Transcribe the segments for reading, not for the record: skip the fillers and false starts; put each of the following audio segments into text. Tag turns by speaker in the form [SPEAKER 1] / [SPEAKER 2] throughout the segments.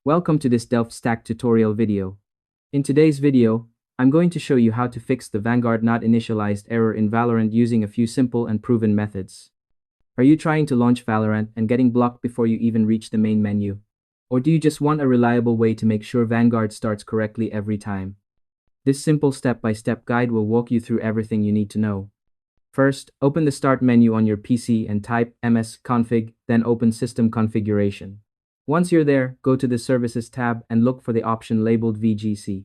[SPEAKER 1] Welcome to this Delft Stack tutorial video. In today's video, I'm going to show you how to fix the Vanguard not initialized error in VALORANT using a few simple and proven methods. Are you trying to launch VALORANT and getting blocked before you even reach the main menu? Or do you just want a reliable way to make sure Vanguard starts correctly every time? This simple step-by-step guide will walk you through everything you need to know. First, open the Start menu on your PC and type Msconfig, then open System Configuration. Once you're there, go to the Services tab and look for the option labeled VGC.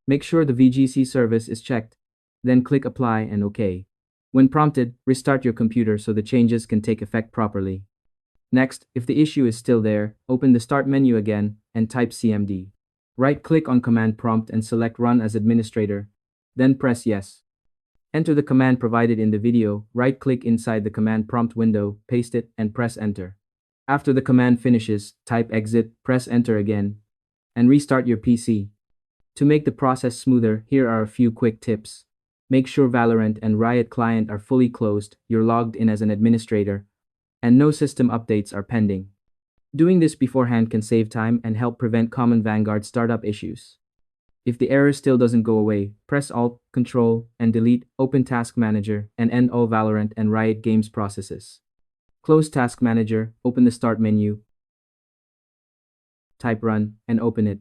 [SPEAKER 1] Make sure the VGC service is checked, then click Apply and OK. When prompted, restart your computer so the changes can take effect properly. Next, if the issue is still there, open the Start menu again and type CMD. Right-click on Command Prompt and select Run as Administrator, then press Yes. Enter the command provided in the video, right-click inside the command prompt window, paste it, and press Enter. After the command finishes, type Exit, press Enter again, and restart your PC. To make the process smoother, here are a few quick tips. Make sure VALORANT and Riot client are fully closed, you're logged in as an administrator, and no system updates are pending. Doing this beforehand can save time and help prevent common Vanguard startup issues. If the error still doesn't go away, press Alt, Control, and Delete, open Task Manager, and end all VALORANT and Riot Games processes. Close Task Manager, open the Start menu, type Run, and open it.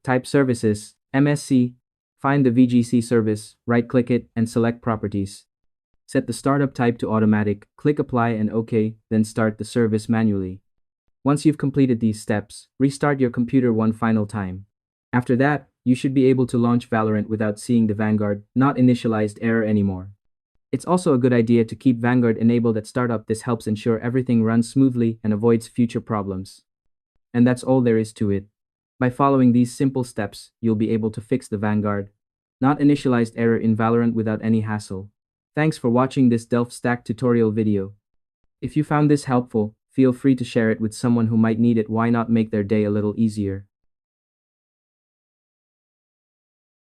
[SPEAKER 1] Type services.msc, find the VGC service, right-click it, and select Properties. Set the startup type to automatic, click Apply and OK, then start the service manually. Once you've completed these steps, restart your computer one final time. After that, you should be able to launch VALORANT without seeing the Vanguard not initialized error anymore. It's also a good idea to keep Vanguard enabled at startup. This helps ensure everything runs smoothly and avoids future problems. And that's all there is to it. By following these simple steps, you'll be able to fix the Vanguard not initialized error in VALORANT without any hassle. Thanks for watching this Delft Stack tutorial video. If you found this helpful, feel free to share it with someone who might need it. Why not make their day a little easier?